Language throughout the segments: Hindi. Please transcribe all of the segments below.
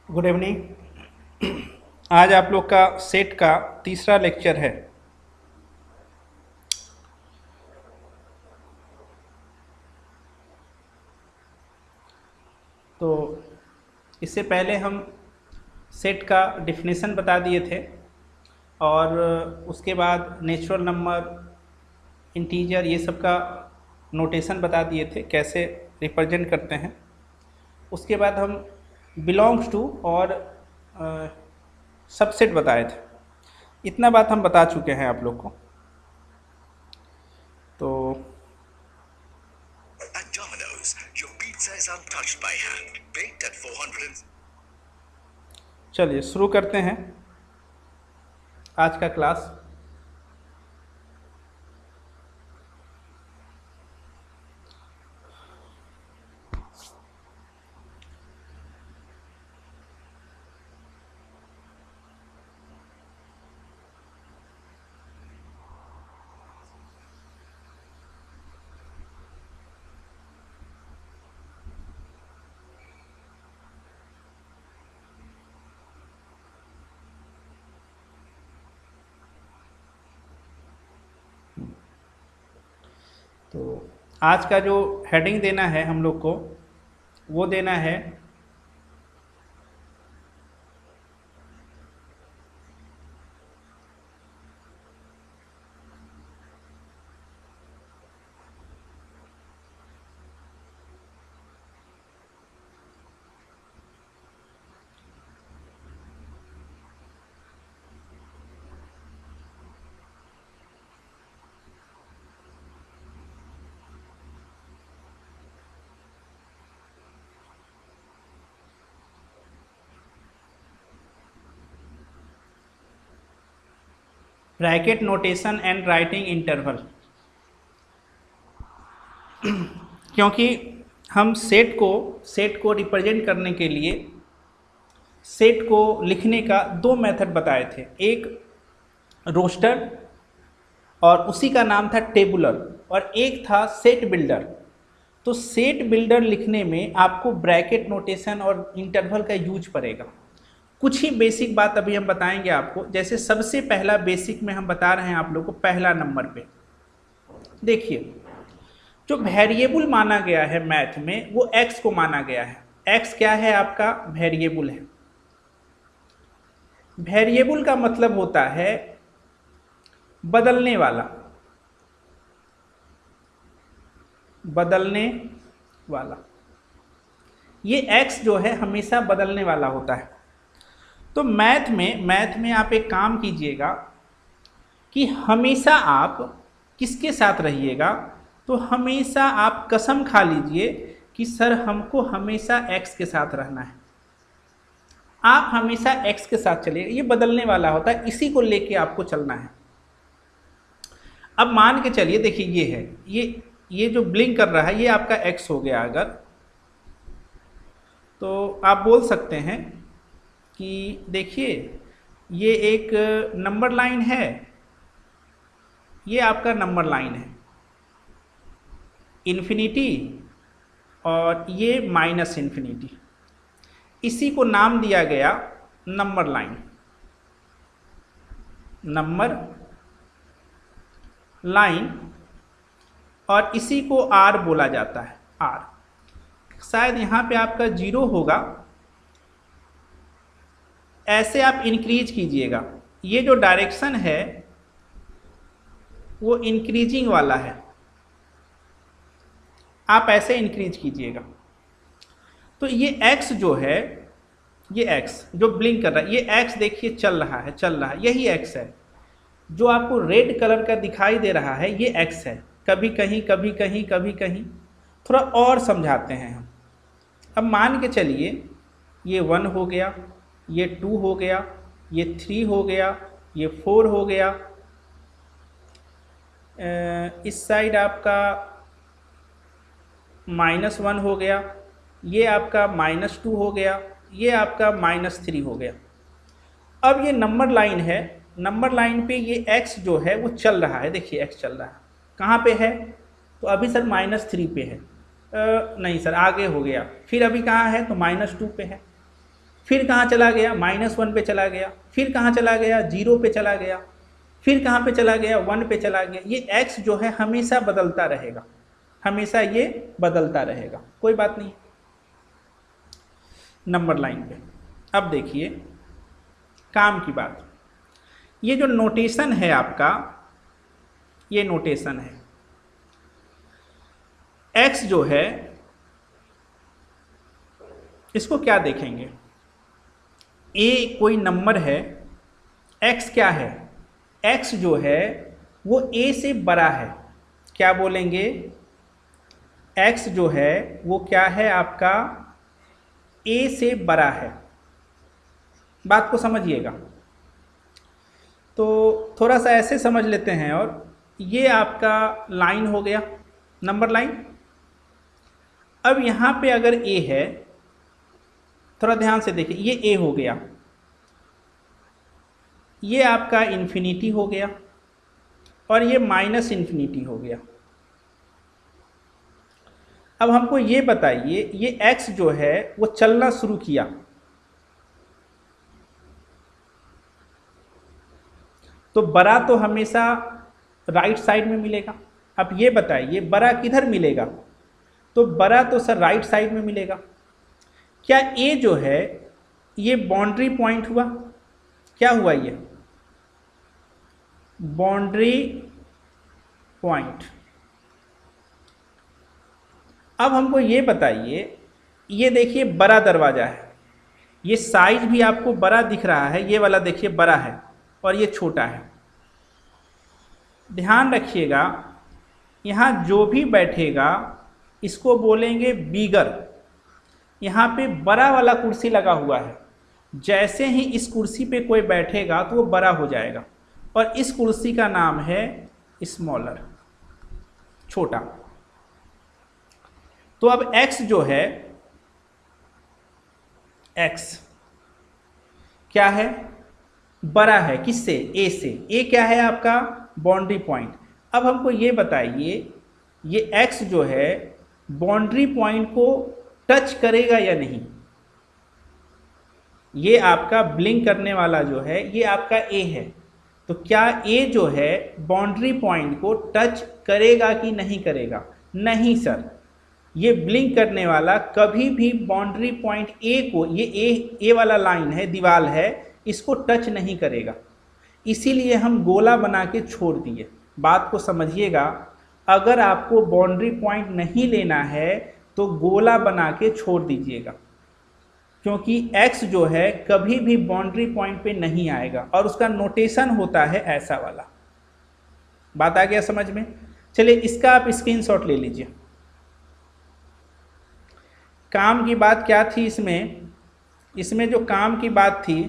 Good evening. आज आप लोग का सेट का तीसरा लेक्चर है। तो इससे पहले हम सेट का डिफिनेशन बता दिए थे और उसके बाद नेचुरल नंबर, इंटीजर, ये सब का नोटेशन बता दिए थे कैसे रिप्रेजेंट करते हैं। उसके बाद हम बिलोंग्स टू और सबसेट बताए थे। इतना बात हम बता चुके हैं आप लोग को। तो At Domino's, your pizza is untouched by hand, baked at 400. चलिए शुरू करते हैं आज का क्लास। तो आज का जो हेडिंग देना है हम लोग को, वो देना है bracket notation and writing interval. क्योंकि हम सेट को रिप्रेजेंट करने के लिए सेट को लिखने का दो मेथड बताए थे, एक रोस्टर और उसी का नाम था टेबुलर, और एक था सेट बिल्डर। तो सेट बिल्डर लिखने में आपको ब्रैकेट नोटेशन और इंटरवल का यूज पड़ेगा। कुछ ही बेसिक बात अभी हम बताएंगे आपको। जैसे सबसे पहला बेसिक में हम बता रहे हैं आप लोग को, पहला नंबर पे देखिए, जो वेरिएबल माना गया है मैथ में वो x को माना गया है। x क्या है? आपका वेरिएबल है। वेरिएबल का मतलब होता है बदलने वाला, बदलने वाला। ये x जो है हमेशा बदलने वाला होता है। तो मैथ में आप एक काम कीजिएगा कि हमेशा आप किसके साथ रहिएगा, तो हमेशा आप कसम खा लीजिए कि सर हमको हमेशा x के साथ रहना है। आप हमेशा x के साथ चलिए, ये बदलने वाला होता है, इसी को लेके आपको चलना है। अब मान के चलिए, देखिए ये है, ये जो ब्लिंक कर रहा है ये आपका x हो गया। अगर तो आप बोल सकते हैं कि देखिए ये एक नंबर लाइन है, ये आपका नंबर लाइन है इन्फिनिटी, और ये माइनस इन्फिनिटी। इसी को नाम दिया गया नंबर लाइन, नंबर लाइन, और इसी को आर बोला जाता है, आर। शायद यहाँ पे आपका जीरो होगा, ऐसे आप इंक्रीज कीजिएगा। ये जो डायरेक्शन है वो इंक्रीजिंग वाला है, आप ऐसे इंक्रीज कीजिएगा। तो ये x जो है, ये x जो ब्लिंक कर रहा है, ये x देखिए चल रहा है, यही x है। जो आपको रेड कलर का दिखाई दे रहा है ये x है। कभी कहीं कभी कहीं कभी कहीं थोड़ा और समझाते हैं हम। अब मान के चलिए ये 1 हो गया, ये 2 हो गया, ये 3 हो गया, ये 4 हो गया, इस साइड आपका -1 हो गया, ये आपका -2 हो गया, ये आपका -3 हो गया। अब ये नंबर लाइन है, नंबर लाइन पे ये x जो है वो चल रहा है। देखिए x चल रहा है, कहाँ पे है? तो अभी सर -3 पे है। नहीं सर आगे हो गया। फिर अभी कहाँ है? तो -2 पे है। फिर कहाँ चला गया, -1 पे चला गया, फिर कहाँ चला गया, 0 पे चला गया, फिर कहाँ पे चला गया, 1 पे चला गया। ये x जो है हमेशा बदलता रहेगा, हमेशा ये बदलता रहेगा, कोई बात नहीं। नंबर लाइन पे अब देखिए काम की बात, ये जो नोटेशन है आपका, ये नोटेशन है, x जो है इसको क्या देखेंगे, a कोई नंबर है, x क्या है, x जो है वो a से बड़ा है, क्या बोलेंगे, x जो है वो क्या है आपका, a से बड़ा है। बात को समझिएगा, तो थोड़ा सा ऐसे समझ लेते हैं, और ये आपका लाइन हो गया, नंबर लाइन। अब यहाँ पे अगर a है, थोड़ा ध्यान से देखिए, ये a हो गया, ये आपका इन्फिनिटी हो गया, और ये -इन्फिनिटी हो गया। अब हमको ये बताइए, ये x जो है वो चलना शुरू किया, तो बड़ा तो हमेशा राइट साइड में मिलेगा। अब ये बताइए बड़ा किधर मिलेगा, तो बड़ा तो सर राइट साइड में मिलेगा। क्या a जो है ये बाउंड्री पॉइंट हुआ, क्या हुआ, ये बाउंड्री पॉइंट। अब हमको ये बताइए, ये देखिए बड़ा दरवाज़ा है, ये साइज भी आपको बड़ा दिख रहा है, ये वाला देखिए बड़ा है और ये छोटा है। ध्यान रखिएगा, यहाँ जो भी बैठेगा इसको बोलेंगे बिगर। यहाँ पे बड़ा वाला कुर्सी लगा हुआ है, जैसे ही इस कुर्सी पे कोई बैठेगा तो वो बड़ा हो जाएगा, और इस कुर्सी का नाम है स्मॉलर, छोटा। तो अब x जो है, x क्या है, बड़ा है, किससे, a से। a क्या है आपका, बाउंड्री पॉइंट। अब हमको ये बताइए, ये x जो है बाउंड्री पॉइंट को टच करेगा या नहीं। ये आपका ब्लिंक करने वाला जो है ये आपका a है, तो क्या a जो है बाउंड्री पॉइंट को टच करेगा कि नहीं करेगा, नहीं सर। ये ब्लिंक करने वाला कभी भी बाउंड्री पॉइंट a को, ये a वाला लाइन है, दीवार है, इसको टच नहीं करेगा, इसीलिए हम गोला बना के छोड़ दिए। बात को समझिएगा, अगर आपको बाउंड्री पॉइंट नहीं लेना है तो गोला बना के छोड़ दीजिएगा, क्योंकि x जो है कभी भी बाउंड्री पॉइंट पे नहीं आएगा, और उसका नोटेशन होता है ऐसा वाला। बात आ गया समझ में। चलिए इसका आप स्क्रीनशॉट ले लीजिए। काम की बात क्या थी इसमें जो काम की बात थी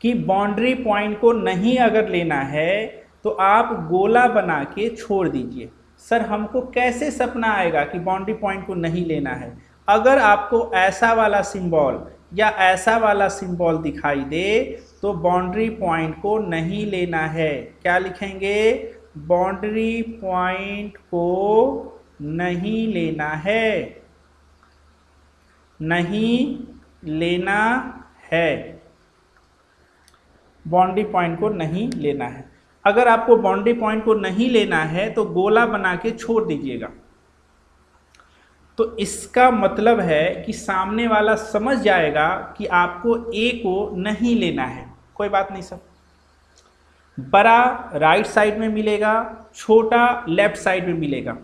कि बाउंड्री पॉइंट को नहीं अगर लेना है तो आप गोला बना के छोड़ दीजिए। सर हमको कैसे सपना आएगा कि बाउंड्री पॉइंट को नहीं लेना है। अगर आपको ऐसा वाला सिंबल या ऐसा वाला सिंबल दिखाई दे तो बाउंड्री पॉइंट को नहीं लेना है। क्या लिखेंगे, बाउंड्री पॉइंट को नहीं लेना है, नहीं लेना है, बाउंड्री पॉइंट को नहीं लेना है। अगर आपको बाउंड्री पॉइंट को नहीं लेना है तो गोला बना के छोड़ दीजिएगा। तो इसका मतलब है कि सामने वाला समझ जाएगा कि आपको ए को नहीं लेना है। कोई बात नहीं सर। बड़ा राइट साइड में मिलेगा, छोटा लेफ्ट साइड में मिलेगा।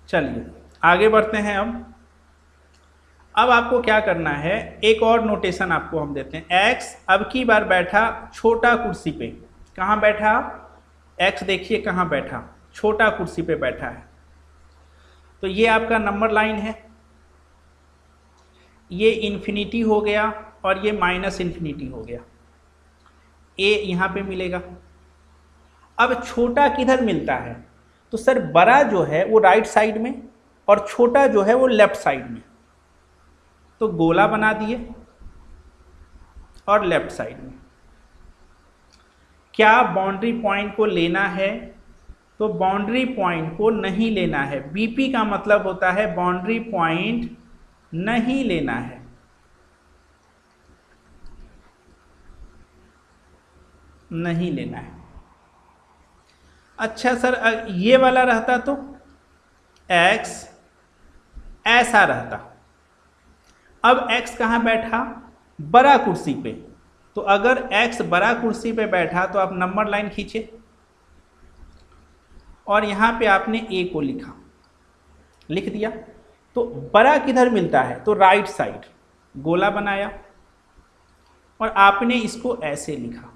चलिए आगे बढ़ते हैं। अब आपको क्या करना है, एक और नोटेशन आपको हम देते हैं। x अब की बार बैठा छोटा कुर्सी पे। कहाँ बैठा, x देखिए कहाँ बैठा, छोटा कुर्सी पे बैठा है। तो ये आपका नंबर लाइन है, ये इन्फिनिटी हो गया और ये माइनस इन्फिनिटी हो गया। a यहाँ पे मिलेगा। अब छोटा किधर मिलता है, तो सर बड़ा जो है वो राइट साइड में और छोटा जो है वो लेफ्ट साइड में। तो गोला बना दिए और लेफ्ट साइड में। क्या बाउंड्री पॉइंट को लेना है? तो बाउंड्री पॉइंट को नहीं लेना है। बीपी का मतलब होता है बाउंड्री पॉइंट नहीं लेना है। नहीं लेना है। अच्छा सर, ये वाला रहता तो x ऐसा रहता। अब x कहाँ बैठा? बड़ा कुर्सी पे। तो अगर x बड़ा कुर्सी पे बैठा तो आप नंबर लाइन खींचे और यहाँ पे आपने a को लिख दिया। तो बड़ा किधर मिलता है? तो राइट साइड गोला बनाया और आपने इसको ऐसे लिखा।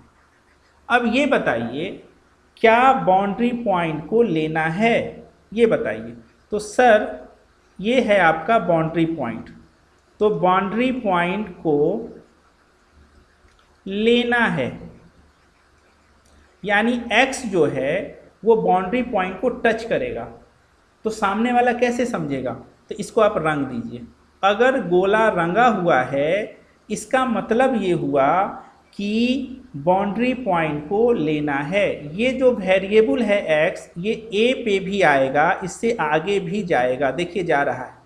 अब ये बताइए क्या बाउंड्री पॉइंट को लेना है? ये बताइए। तो सर ये है आपका बाउंड्री पॉइंट, तो बाउंड्री पॉइंट को लेना है, यानी x जो है वो बाउंड्री पॉइंट को टच करेगा। तो सामने वाला कैसे समझेगा? तो इसको आप रंग दीजिए। अगर गोला रंगा हुआ है इसका मतलब ये हुआ कि बाउंड्री पॉइंट को लेना है। ये जो वेरिएबल है x, ये a पे भी आएगा, इससे आगे भी जाएगा। देखिए जा रहा है।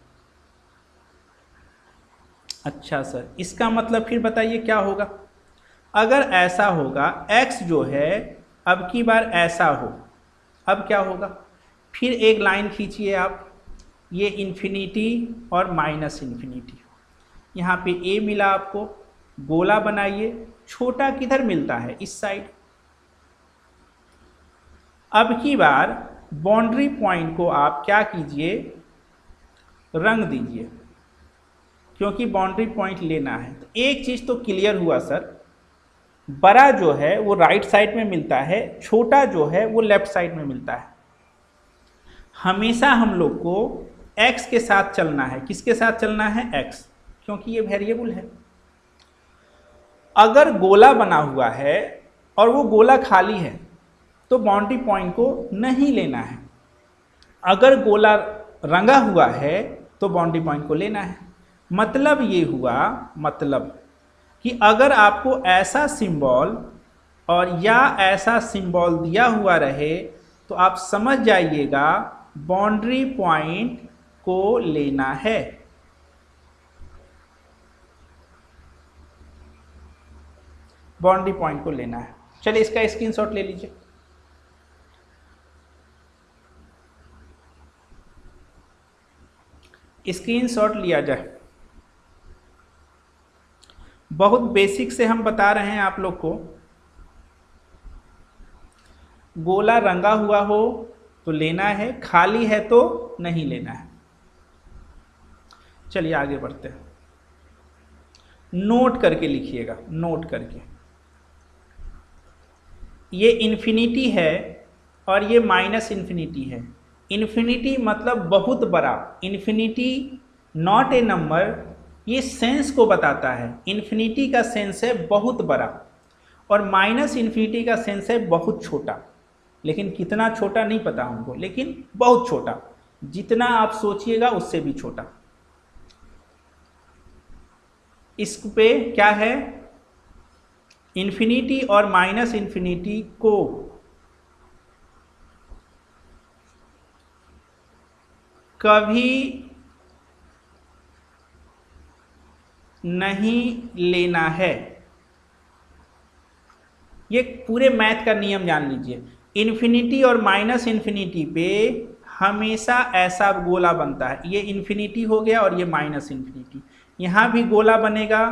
अच्छा सर, इसका मतलब फिर बताइए क्या होगा? अगर ऐसा होगा, x जो है अब की बार ऐसा हो, अब क्या होगा? फिर एक लाइन खींचिए आप, ये इन्फिनिटी और माइनस इन्फिनिटी। यहाँ पे a मिला आपको, गोला बनाइए। छोटा किधर मिलता है? इस साइड। अब की बार बाउंड्री पॉइंट को आप क्या कीजिए? रंग दीजिए, क्योंकि बाउंड्री पॉइंट लेना है। तो एक चीज़ तो क्लियर हुआ सर, बड़ा जो है वो राइट साइड में मिलता है, छोटा जो है वो लेफ्ट साइड में मिलता है। हमेशा हम लोग को x के साथ चलना है। किसके साथ चलना है? x, क्योंकि ये वेरिएबल है। अगर गोला बना हुआ है और वो गोला खाली है तो बाउंड्री पॉइंट को नहीं लेना है। अगर गोला रंगा हुआ है तो बाउंड्री पॉइंट को लेना है। मतलब ये हुआ, मतलब कि अगर आपको ऐसा सिंबल और या ऐसा सिंबल दिया हुआ रहे तो आप समझ जाइएगा बाउंड्री पॉइंट को लेना है। बाउंड्री पॉइंट को लेना है। चलिए इसका स्क्रीनशॉट ले लीजिए। स्क्रीनशॉट लिया जाए। बहुत बेसिक से हम बता रहे हैं आप लोग को। गोला रंगा हुआ हो तो लेना है, खाली है तो नहीं लेना है। चलिए आगे बढ़ते हैं। नोट करके लिखिएगा, नोट करके। ये इन्फिनिटी है और ये माइनस इन्फिनिटी है। इन्फिनिटी मतलब बहुत बड़ा, इन्फिनिटी नॉट ए नंबर, ये सेंस को बताता है। इन्फिनिटी का सेंस है बहुत बड़ा और माइनस इन्फिनिटी का सेंस है बहुत छोटा। लेकिन कितना छोटा नहीं पता हमको, लेकिन बहुत छोटा, जितना आप सोचिएगा उससे भी छोटा। इस पे क्या है? इन्फिनिटी और माइनस इन्फिनिटी को कभी नहीं लेना है। ये पूरे मैथ का नियम जान लीजिए। इन्फिनिटी और माइनस इन्फिनिटी पे हमेशा ऐसा गोला बनता है। ये इन्फिनिटी हो गया और ये माइनस इन्फिनिटी, यहाँ भी गोला बनेगा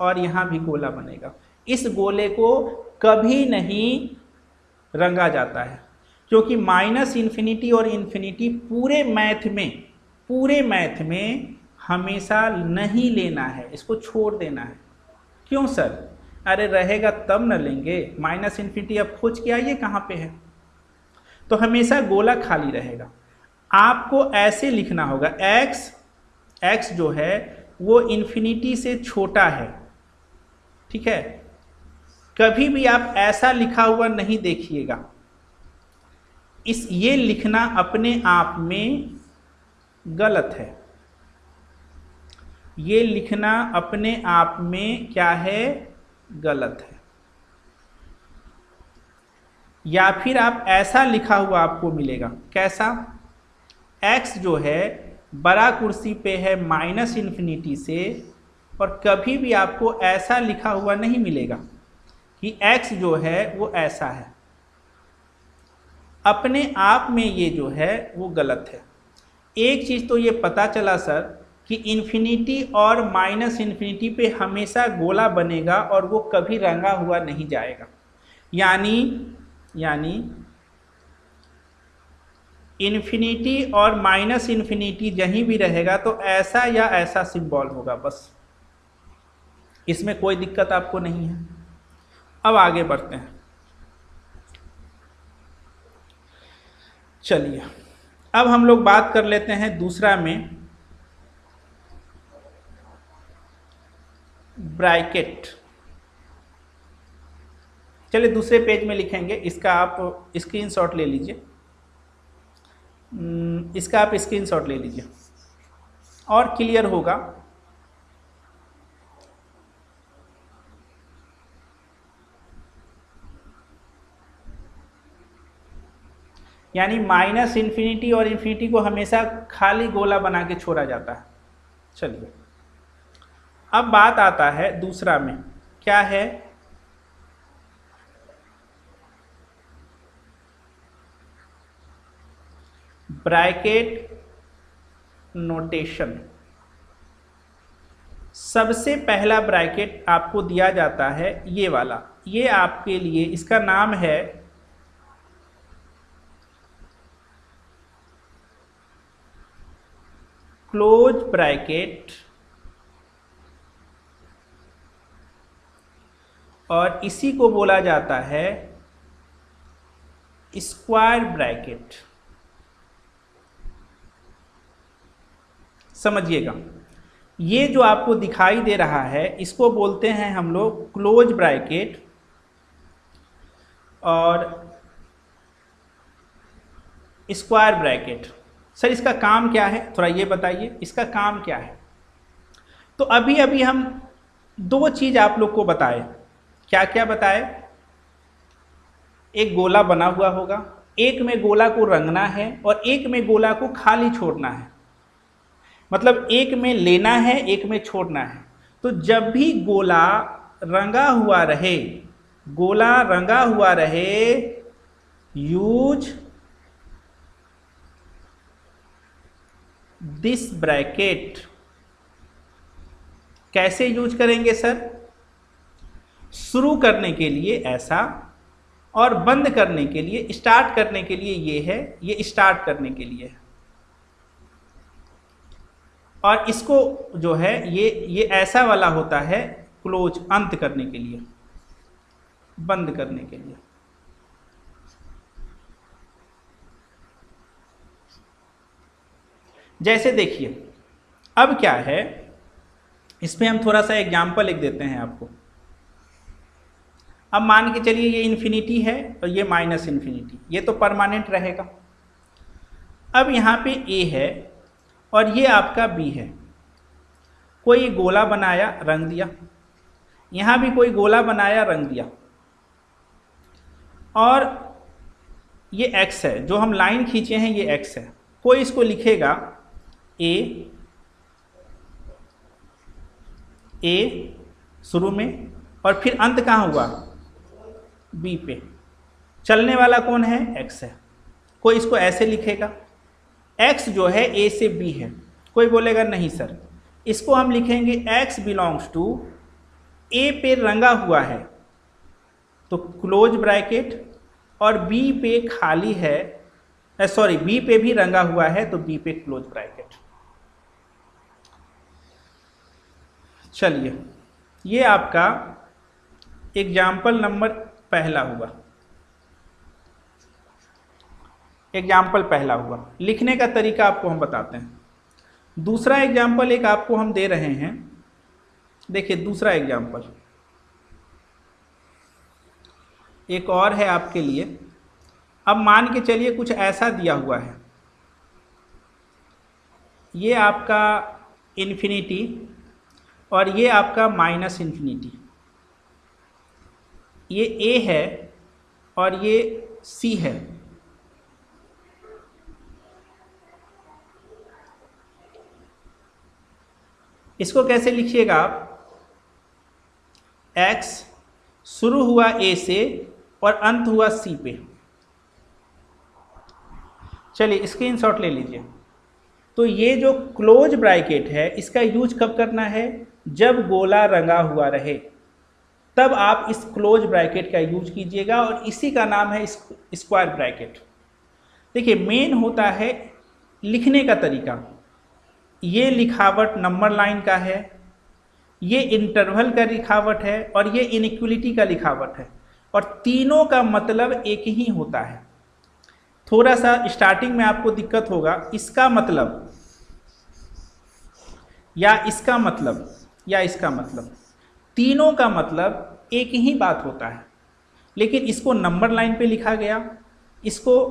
और यहाँ भी गोला बनेगा। इस गोले को कभी नहीं रंगा जाता है, क्योंकि माइनस इन्फिनिटी और इन्फिनिटी पूरे मैथ में हमेशा नहीं लेना है, इसको छोड़ देना है। क्यों सर? अरे रहेगा तब न लेंगे। माइनस इन्फिनिटी अब खोज के आइए कहाँ पे है। तो हमेशा गोला खाली रहेगा। आपको ऐसे लिखना होगा, x जो है वो इन्फिनिटी से छोटा है, ठीक है। कभी भी आप ऐसा लिखा हुआ नहीं देखिएगा। ये लिखना अपने आप में गलत है। ये लिखना अपने आप में क्या है? गलत है। या फिर आप ऐसा लिखा हुआ आपको मिलेगा, कैसा, x जो है बड़ा कुर्सी पे है -∞ से, और कभी भी आपको ऐसा लिखा हुआ नहीं मिलेगा कि x जो है वो ऐसा है। अपने आप में ये जो है वो गलत है। एक चीज़ तो ये पता चला सर कि इन्फिनिटी और -∞ पे हमेशा गोला बनेगा और वो कभी रंगा हुआ नहीं जाएगा। यानी इन्फिनिटी और -∞ जहीं भी रहेगा तो ऐसा या ऐसा सिंबल होगा, बस, इसमें कोई दिक्कत आपको नहीं है। अब आगे बढ़ते हैं। चलिए अब हम लोग बात कर लेते हैं दूसरा में, ब्रैकेट। चलिए दूसरे पेज में लिखेंगे, इसका आप स्क्रीनशॉट ले लीजिए, इसका आप स्क्रीनशॉट ले लीजिए और क्लियर होगा। यानी -∞ और इन्फिनिटी को हमेशा खाली गोला बना के छोड़ा जाता है। चलिए अब बात आता है दूसरा में, क्या है, ब्रैकेट नोटेशन। सबसे पहला ब्रैकेट आपको दिया जाता है ये वाला, ये आपके लिए, इसका नाम है क्लोज ब्रैकेट, और इसी को बोला जाता है स्क्वायर ब्रैकेट। समझिएगा, ये जो आपको दिखाई दे रहा है इसको बोलते हैं हम लोग क्लोज ब्रैकेट, और स्क्वायर ब्रैकेट। सर इसका काम क्या है, थोड़ा ये बताइए, इसका काम क्या है। तो अभी अभी हम दो चीज़ आप लोग को बताए, क्या क्या बताए, एक गोला बना हुआ होगा, एक में गोला को रंगना है और एक में गोला को खाली छोड़ना है, मतलब एक में लेना है एक में छोड़ना है। तो जब भी गोला रंगा हुआ रहे, गोला रंगा हुआ रहे, यूज दिस ब्रैकेट। कैसे यूज करेंगे सर, शुरू करने के लिए ऐसा, और बंद करने के लिए, स्टार्ट करने के लिए ये है, ये स्टार्ट करने के लिए है, और इसको जो है ये ऐसा वाला होता है क्लोज, अंत करने के लिए, बंद करने के लिए। जैसे देखिए अब क्या है, इसमें हम थोड़ा सा एग्जाम्पल लिख देते हैं आपको। अब मान के चलिए ये इन्फिनिटी है और ये -∞, ये तो परमानेंट रहेगा। अब यहाँ पे A है और ये आपका B है, कोई गोला बनाया रंग दिया, यहाँ भी कोई गोला बनाया रंग दिया, और ये X है, जो हम लाइन खींचे हैं ये X है। कोई इसको लिखेगा A शुरू में, और फिर अंत कहाँ हुआ, B पे। चलने वाला कौन है, X है। कोई इसको ऐसे लिखेगा, X जो है A से B है। कोई बोलेगा नहीं सर, इसको हम लिखेंगे X बिलोंग्स टू A पे रंगा हुआ है तो क्लोज ब्रैकेट, और B पे खाली है, सॉरी B पे भी रंगा हुआ है तो B पे क्लोज ब्रैकेट। चलिए ये आपका एग्जाम्पल नंबर पहला हुआ, एग्जाम्पल पहला हुआ। लिखने का तरीका आपको हम बताते हैं। दूसरा एग्जाम्पल एक आपको हम दे रहे हैं, देखिए दूसरा एग्जाम्पल एक और है आपके लिए। अब मान के चलिए कुछ ऐसा दिया हुआ है, ये आपका इन्फिनिटी और ये आपका -∞, ये A है और ये सी है। इसको कैसे लिखिएगा आप? x शुरू हुआ a से और अंत हुआ c पे। चलिए स्क्रीनशॉट ले लीजिए। तो ये जो क्लोज ब्रैकेट है इसका यूज कब करना है? जब गोला रंगा हुआ रहे तब आप इस क्लोज ब्रैकेट का यूज कीजिएगा, और इसी का नाम है स्क्वायर ब्रैकेट। देखिए मेन होता है लिखने का तरीका। ये लिखावट नंबर लाइन का है, ये इंटरवल का लिखावट है, और ये इनइक्वलिटी का लिखावट है, और तीनों का मतलब एक ही होता है। थोड़ा सा स्टार्टिंग में आपको दिक्कत होगा, इसका मतलब या इसका मतलब या इसका मतलब, तीनों का मतलब एक ही बात होता है, लेकिन इसको नंबर लाइन पे लिखा गया, इसको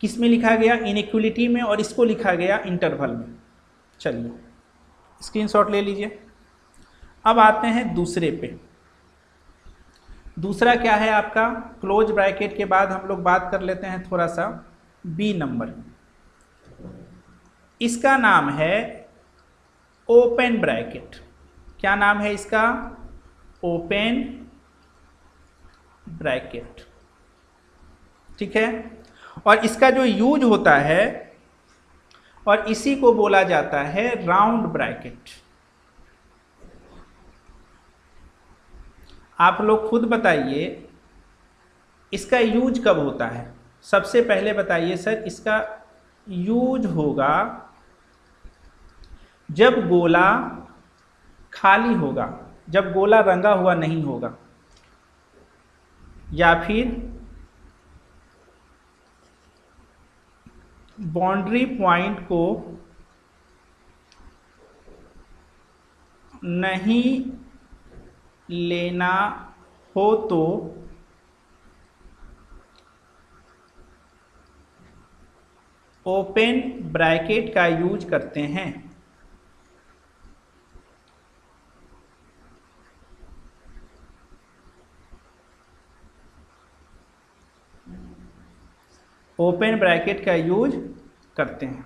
किस में लिखा गया? इनइक्वलिटी में, और इसको लिखा गया इंटरवल में। चलिए स्क्रीनशॉट ले लीजिए। अब आते हैं दूसरे पे। दूसरा क्या है आपका? क्लोज ब्रैकेट के बाद हम लोग बात कर लेते हैं थोड़ा सा बी नंबर। इसका नाम है ओपन ब्रैकेट। क्या नाम है इसका? Open bracket. ठीक है, और इसका जो यूज होता है, और इसी को बोला जाता है राउंड ब्रैकेट। आप लोग खुद बताइए इसका यूज कब होता है? सबसे पहले बताइए सर, इसका यूज होगा जब गोला खाली होगा, जब गोला रंगा हुआ नहीं होगा, या फिर बाउंड्री पॉइंट को नहीं लेना हो तो ओपन ब्रैकेट का यूज करते हैं। ओपन ब्रैकेट का यूज करते हैं।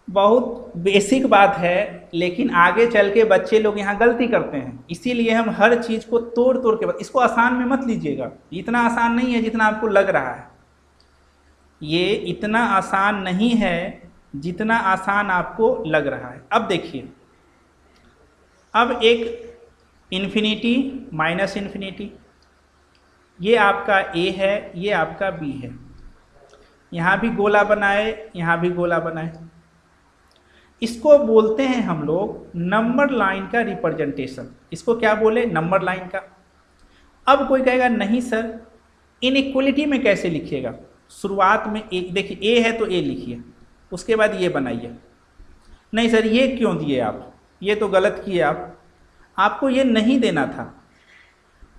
बहुत बेसिक बात है, लेकिन आगे चल के बच्चे लोग यहाँ गलती करते हैं, इसीलिए हम हर चीज़ को तोड़ तोड़ के इसको आसान में मत लीजिएगा। इतना आसान नहीं है जितना आपको लग रहा है, ये इतना आसान नहीं है जितना आसान आपको लग रहा है। अब देखिए, अब एक इन्फिनिटी माइनस इन्फिनिटी, ये आपका ए है, ये आपका बी है। यहाँ भी गोला बनाए, यहाँ भी गोला बनाए। इसको बोलते हैं हम लोग नंबर लाइन का रिप्रेजेंटेशन। इसको क्या बोले? नंबर लाइन का। अब कोई कहेगा नहीं सर इनइक्वलिटी में कैसे लिखिएगा? शुरुआत में ए, देखिए ए है तो ए लिखिए, उसके बाद ये बनाइए। नहीं सर ये क्यों दिए आप? ये तो गलत किए आप, आपको ये नहीं देना था,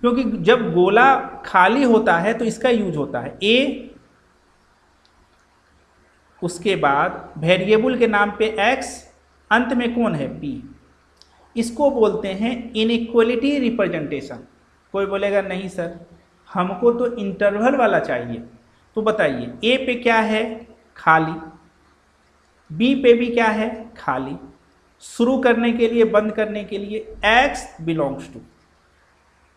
क्योंकि जब गोला खाली होता है तो इसका यूज होता है ए, उसके बाद वेरिएबल के नाम पे x, अंत में कौन है? p। इसको बोलते हैं इनइक्वलिटी रिप्रेजेंटेशन। कोई बोलेगा नहीं सर हमको तो इंटरवल वाला चाहिए, तो बताइए a पे क्या है? खाली। b पे भी क्या है? खाली। शुरू करने के लिए, बंद करने के लिए x बिलोंग्स टू।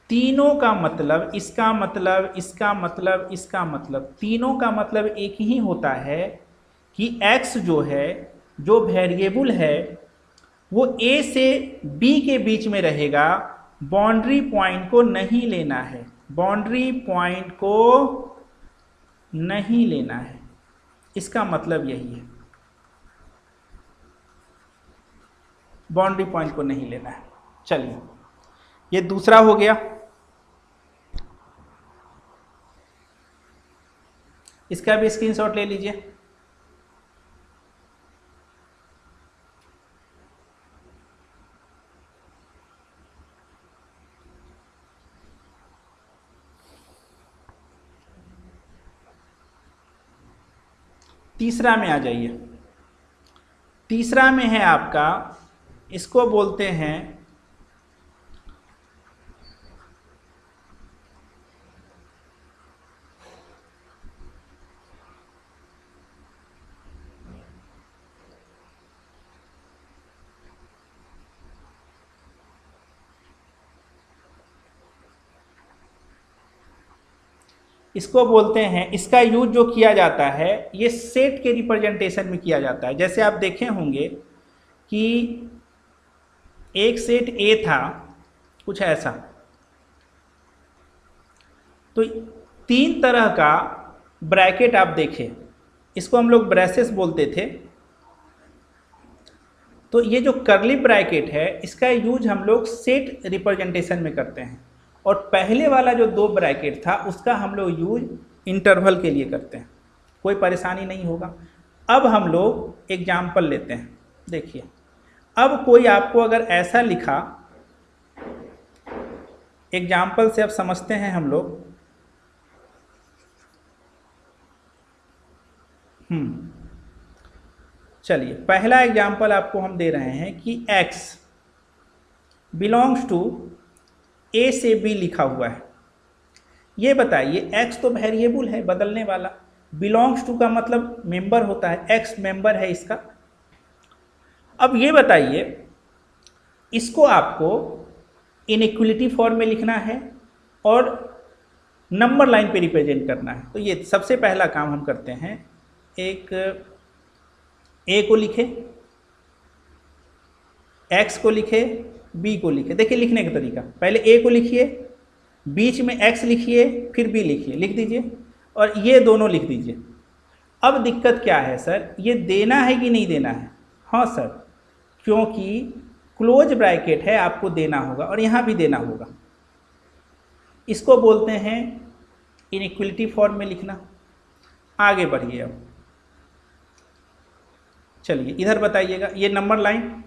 तीनों का मतलब, इसका मतलब, इसका मतलब, इसका मतलब, तीनों का मतलब एक ही होता है कि x जो है, जो वेरिएबल है, वो a से b के बीच में रहेगा। बाउंड्री पॉइंट को नहीं लेना है, बाउंड्री पॉइंट को नहीं लेना है, इसका मतलब यही है, बाउंड्री पॉइंट को नहीं लेना है। चलिए ये दूसरा हो गया। इसका भी स्क्रीनशॉट ले लीजिए। तीसरा में आ जाइए। तीसरा में है आपका, इसको बोलते हैं इसको बोलते हैं, इसका यूज जो किया जाता है ये सेट के रिप्रेजेंटेशन में किया जाता है। जैसे आप देखे होंगे कि एक सेट ए था कुछ ऐसा, तो 3 तरह का ब्रैकेट आप देखें, इसको हम लोग ब्रेसेस बोलते थे। तो ये जो कर्ली ब्रैकेट है इसका यूज हम लोग सेट रिप्रेजेंटेशन में करते हैं, और पहले वाला जो 2 ब्रैकेट था उसका हम लोग यूज इंटरवल के लिए करते हैं। कोई परेशानी नहीं होगा। अब हम लोग एग्जाम्पल लेते हैं। देखिए, अब कोई आपको अगर ऐसा लिखा, एग्जाम्पल से अब समझते हैं हम लोग। चलिए, पहला एग्जाम्पल आपको हम दे रहे हैं कि x बिलोंग्स टू a से b लिखा हुआ है। ये बताइए, x तो वेरिएबल है, बदलने वाला। बिलोंग्स टू का मतलब मेंबर होता है, x मेंबर है इसका। अब ये बताइए, इसको आपको इनइक्वलिटी फॉर्म में लिखना है और नंबर लाइन पे रिप्रेजेंट करना है। तो ये सबसे पहला काम हम करते हैं, एक a को लिखे, x को लिखे, b को लिखे। देखिए लिखने का तरीका, पहले a को लिखिए, बीच में x लिखिए, फिर b लिखिए, लिख दीजिए, और ये दोनों लिख दीजिए। अब दिक्कत क्या है सर, ये देना है कि नहीं देना है? हाँ सर, क्योंकि क्लोज ब्रैकेट है, आपको देना होगा, और यहाँ भी देना होगा। इसको बोलते हैं इनइक्वलिटी फॉर्म में लिखना। आगे बढ़िए। अब चलिए इधर बताइएगा, ये नंबर लाइन,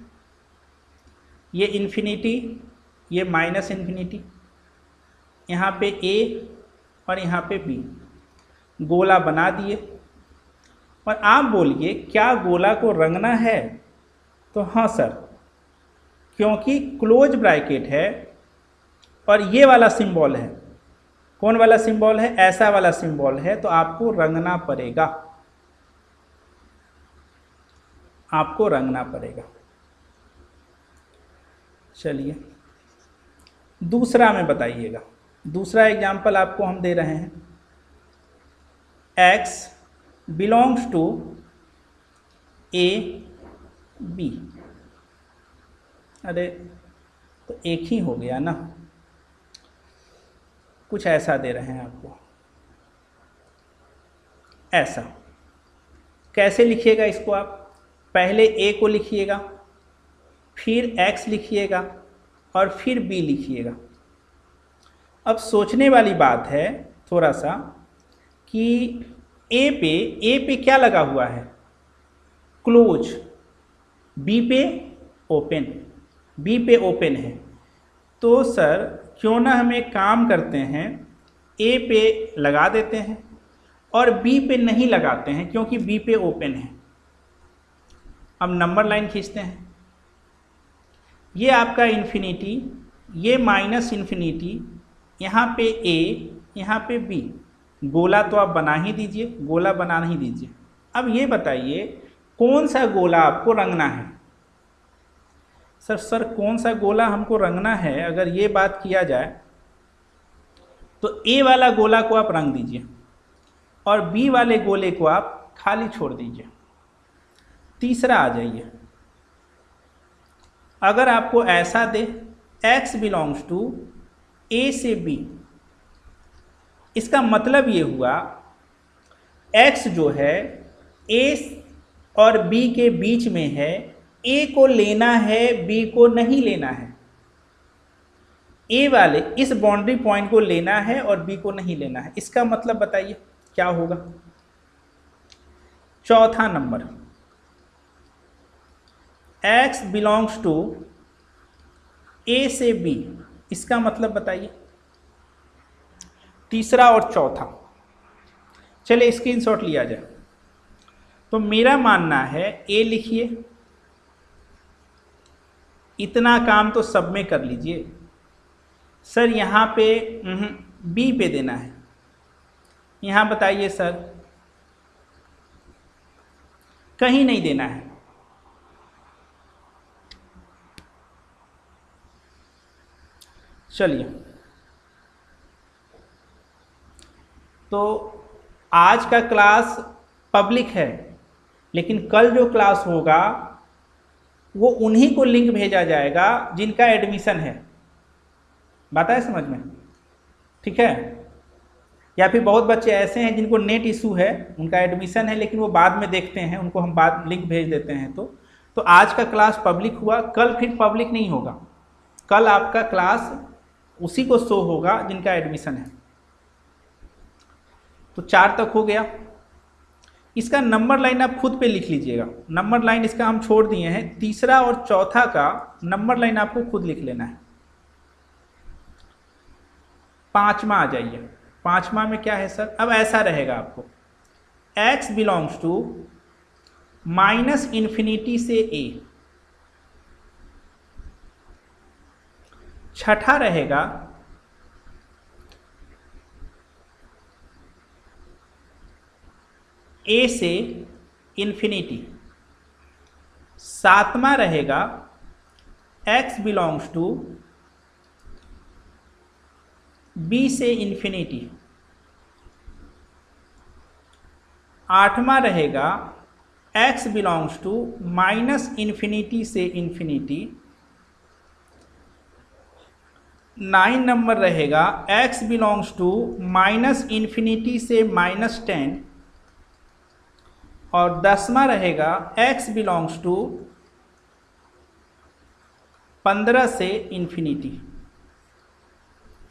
ये इन्फिनिटी, ये माइनस इन्फिनिटी, यहाँ पे a और यहाँ पे b, गोला बना दिए। और आप बोलिए क्या गोला को रंगना है? तो हाँ सर, क्योंकि क्लोज ब्रैकेट है और ये वाला सिंबल है। कौन वाला सिंबल है? ऐसा वाला सिंबल है, तो आपको रंगना पड़ेगा, आपको रंगना पड़ेगा। चलिए दूसरा में बताइएगा, दूसरा एग्जाम्पल आपको हम दे रहे हैं, x belongs to a b। अरे तो एक ही हो गया ना, कुछ ऐसा दे रहे हैं आपको, ऐसा। कैसे लिखिएगा इसको? आप पहले a को लिखिएगा, फिर x लिखिएगा, और फिर b लिखिएगा। अब सोचने वाली बात है थोड़ा सा कि a पे क्या लगा हुआ है? क्लोज। b पे ओपन, b पे ओपन है। तो सर क्यों ना हम एक काम करते हैं, a पे लगा देते हैं और b पे नहीं लगाते हैं, क्योंकि b पे ओपन है। अब नंबर लाइन खींचते हैं, ये आपका इन्फिनिटी, ये माइनस इन्फिनिटी, यहाँ पे a, यहाँ पे b। गोला तो आप बना ही दीजिए, गोला बना ही दीजिए। अब ये बताइए कौन सा गोला आपको रंगना है? सर कौन सा गोला हमको रंगना है, अगर ये बात किया जाए तो a वाला गोला को आप रंग दीजिए और b वाले गोले को आप खाली छोड़ दीजिए। तीसरा आ जाइए, अगर आपको ऐसा दे x बिलोंग्स टू a से b, इसका मतलब ये हुआ x जो है a और b के बीच में है, a को लेना है, b को नहीं लेना है। a वाले इस बाउंड्री पॉइंट को लेना है और b को नहीं लेना है। इसका मतलब बताइए क्या होगा? चौथा number, x belongs to a से b, इसका मतलब बताइए। तीसरा और चौथा, चलिए स्क्रीनशॉट लिया जाए। तो मेरा मानना है a लिखिए, इतना काम तो सब में कर लीजिए। सर यहाँ पे b पे देना है, यहाँ बताइए सर, कहीं नहीं देना है। चलिए तो आज का क्लास पब्लिक है, लेकिन कल जो क्लास होगा वो उन्हीं को लिंक भेजा जाएगा जिनका एडमिशन है। बात है समझ में? ठीक है। या फिर बहुत बच्चे ऐसे हैं जिनको नेट इशू है, उनका एडमिशन है लेकिन वो बाद में देखते हैं, उनको हम बाद लिंक भेज देते हैं। तो आज का क्लास पब्लिक हुआ, कल फिर पब्लिक नहीं होगा, कल आपका क्लास उसी को शो होगा जिनका एडमिशन है। तो 4 तक हो गया। इसका नंबर लाइन आप खुद पे लिख लीजिएगा, नंबर लाइन इसका हम छोड़ दिए हैं। तीसरा और चौथा का नंबर लाइन आपको खुद लिख लेना है। 5वां आ जाइए। 5वां में क्या है सर? अब ऐसा रहेगा आपको, x बिलोंग्स टू -∞ से a। छठा रहेगा a से इन्फिनिटी। 7वां रहेगा x बिलोंग्स टू b से इन्फिनिटी। 8वां रहेगा x बिलोंग्स टू -∞ से इन्फिनिटी। 9 नंबर रहेगा x बिलोंग्स टू -∞ से -10। और 10वां रहेगा x बिलोंग्स टू 15 से इन्फिनिटी।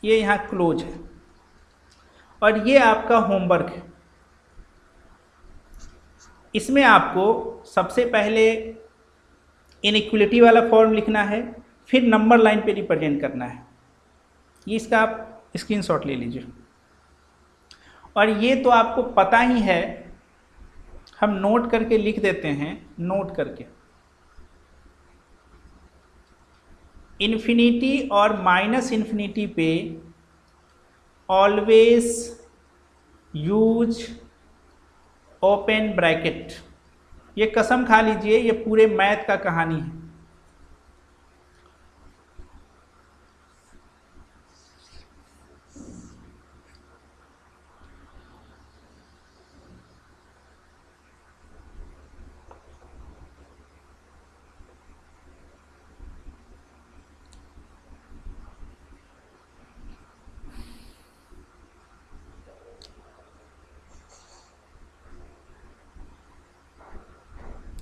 ये यहाँ क्लोज है और ये आपका होमवर्क है। इसमें आपको सबसे पहले इनइक्वलिटी वाला फॉर्म लिखना है, फिर नंबर लाइन पे रिप्रेजेंट करना है। ये इसका आप स्क्रीनशॉट ले लीजिए। और ये तो आपको पता ही है, हम नोट करके लिख देते हैं, नोट करके। इन्फिनिटी और -∞ पे ऑलवेज यूज ओपन ब्रैकेट। ये कसम खा लीजिए, ये पूरे मैथ का कहानी है।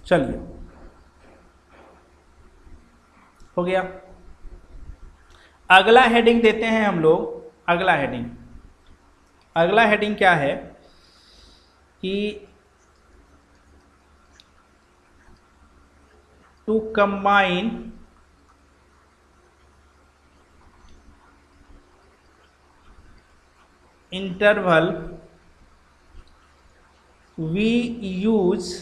चलिए, हो गया। अगला हेडिंग देते हैं हम लोग। अगला हेडिंग क्या है कि to combine interval we use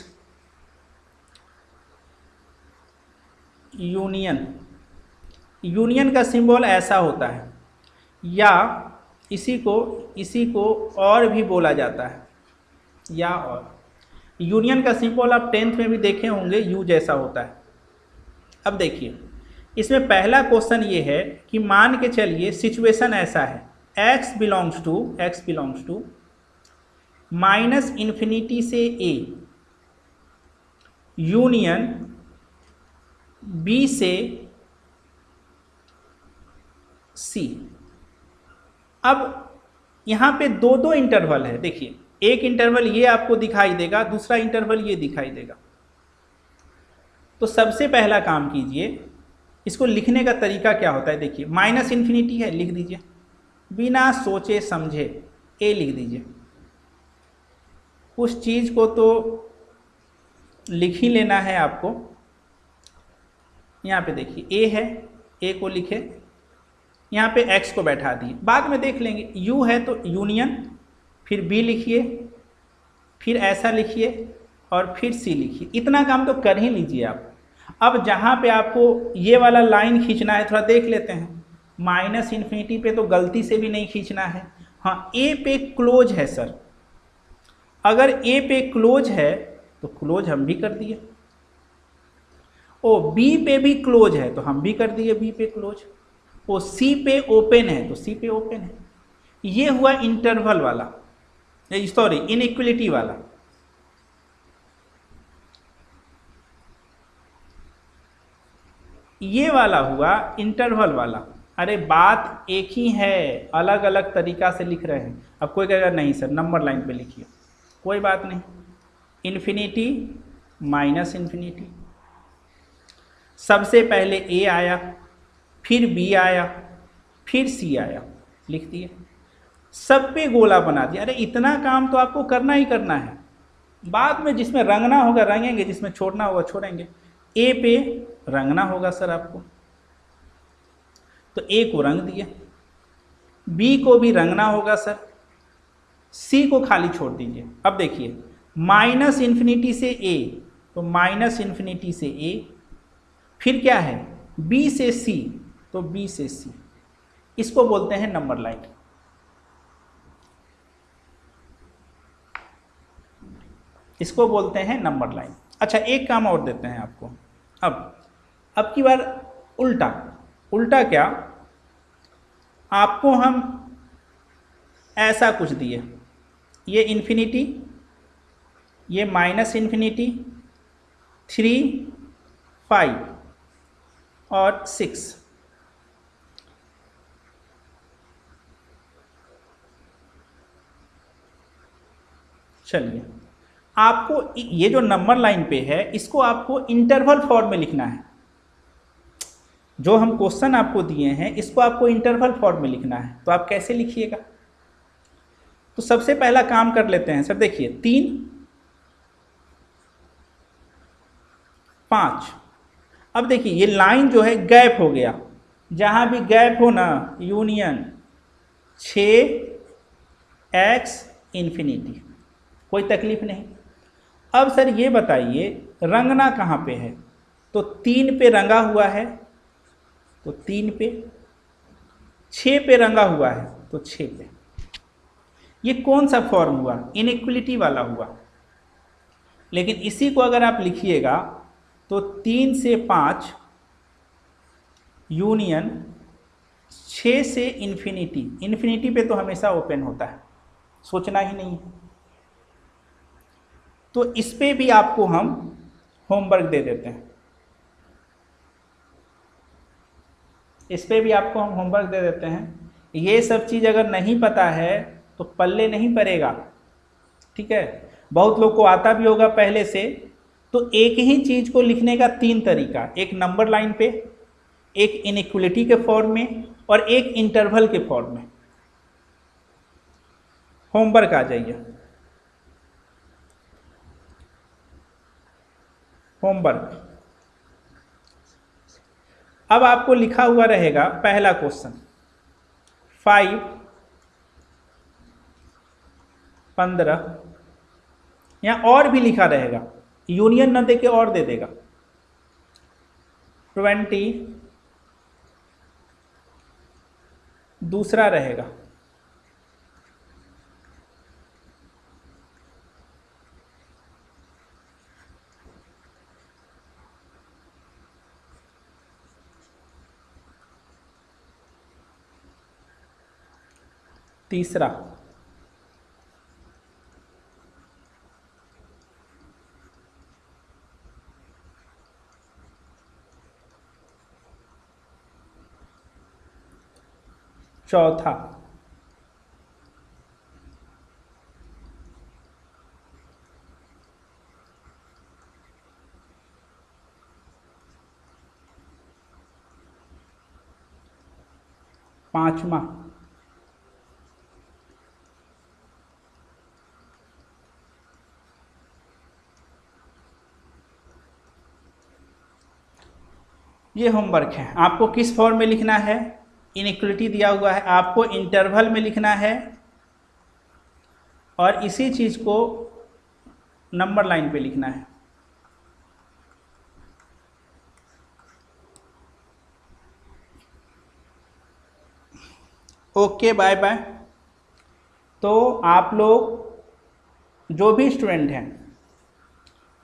union का सिंबल ऐसा होता है, या इसी को और भी बोला जाता है, या और। यूनियन का सिंबल आप 10th में भी देखे होंगे, यू जैसा होता है। अब देखिए, इसमें पहला क्वेश्चन ये है कि मान के चलिए सिचुएशन ऐसा है, x बिलोंग्स टू -∞ से a यूनियन b से c। अब यहाँ पे दो इंटरवल है। देखिए, एक इंटरवल ये आपको दिखाई देगा, दूसरा इंटरवल ये दिखाई देगा। तो सबसे पहला काम कीजिए, इसको लिखने का तरीका क्या होता है। देखिए, -∞ है, लिख दीजिए, बिना सोचे समझे a लिख दीजिए। उस चीज़ को तो लिख ही लेना है आपको। यहाँ पे देखिए a है, a को लिखे, यहाँ पे x को बैठा दिए, बाद में देख लेंगे। u है तो यूनियन, फिर b लिखिए, फिर ऐसा लिखिए और फिर c लिखिए। इतना काम तो कर ही लीजिए आप। अब जहाँ पे आपको ये वाला लाइन खींचना है, थोड़ा देख लेते हैं। -∞ पे तो गलती से भी नहीं खींचना है। हाँ, a पे क्लोज है सर। अगर a पे क्लोज है तो क्लोज हम भी कर दिए। ओ b पे भी क्लोज है तो हम भी कर दिए b पे क्लोज। ओ c पे ओपन है तो c पे ओपन है। ये हुआ इंटरवल वाला। सॉरी इनइक्वलिटी वाला, ये वाला हुआ इंटरवल वाला। अरे बात एक ही है, अलग अलग तरीका से लिख रहे हैं। अब कोई कहेगा नहीं सर नंबर लाइन पे लिखिए, कोई बात नहीं। इन्फिनिटी माइनस इन्फिनिटी, सबसे पहले ए आया, फिर बी आया, फिर सी आया, लिख दिए। सब पे गोला बना दिया। अरे इतना काम तो आपको करना ही करना है, बाद में जिसमें रंगना होगा रंगेंगे, जिसमें छोड़ना होगा छोड़ेंगे। ए पे रंगना होगा सर आपको, तो ए को रंग दिए। बी को भी रंगना होगा सर, सी को खाली छोड़ दीजिए। अब देखिए माइनस इन्फिनिटी से ए, तो माइनस इन्फिनिटी से ए, फिर क्या है बी से सी, तो बी से सी। इसको बोलते हैं नंबर लाइन। इसको बोलते हैं नंबर लाइन। अच्छा एक काम और देते हैं आपको। अब की बार उल्टा। उल्टा क्या, आपको हम ऐसा कुछ दिए, ये इन्फिनिटी, ये माइनस इन्फिनिटी, 3, 5 और 6। चलिए आपको ये जो नंबर लाइन पे है इसको आपको इंटरवल फॉर्म में लिखना है। जो हम क्वेश्चन आपको दिए हैं इसको आपको इंटरवल फॉर्म में लिखना है। तो आप कैसे लिखिएगा, तो सबसे पहला काम कर लेते हैं सर। देखिए 3, 5। अब देखिए ये लाइन जो है गैप हो गया, जहाँ भी गैप हो ना यूनियन 6x इन्फिनिटी, कोई तकलीफ नहीं। अब सर ये बताइए रंगना कहाँ पे है, तो 3 पे रंगा हुआ है, तो 3 पे, 6 पे रंगा हुआ है, तो 6 पे। ये कौन सा फॉर्म हुआ, इनइक्वलिटी वाला हुआ। लेकिन इसी को अगर आप लिखिएगा तो 3 से 5 यूनियन 6 से इन्फिनिटी। इन्फिनिटी पे तो हमेशा ओपन होता है, सोचना ही नहीं है। तो इस पे भी आपको हम होमवर्क दे देते हैं, इस पे भी आपको हम होमवर्क दे देते हैं। ये सब चीज़ अगर नहीं पता है तो पल्ले नहीं पड़ेगा, ठीक है। बहुत लोग को आता भी होगा पहले से। तो एक ही चीज़ को लिखने का 3 तरीका, एक नंबर लाइन पे, एक इनइक्वलिटी के फॉर्म में, और एक इंटरवल के फॉर्म में। होमवर्क आ जाइए, होमवर्क। अब आपको लिखा हुआ रहेगा पहला क्वेश्चन 5, 15, या और भी लिखा रहेगा, यूनियन न दे के और दे देगा, 20 दूसरा रहेगा, 3, 4, 5वां, 'ये होमवर्क है। आपको किस फॉर्म में लिखना है, इनइक्वलिटी दिया हुआ है, आपको इंटरवल में लिखना है, और इसी चीज़ को नंबर लाइन पे लिखना है। Okay bye bye. तो आप लोग जो भी स्टूडेंट हैं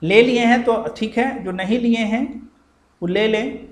ले लिए हैं तो ठीक है, जो नहीं लिए हैं वो ले लें।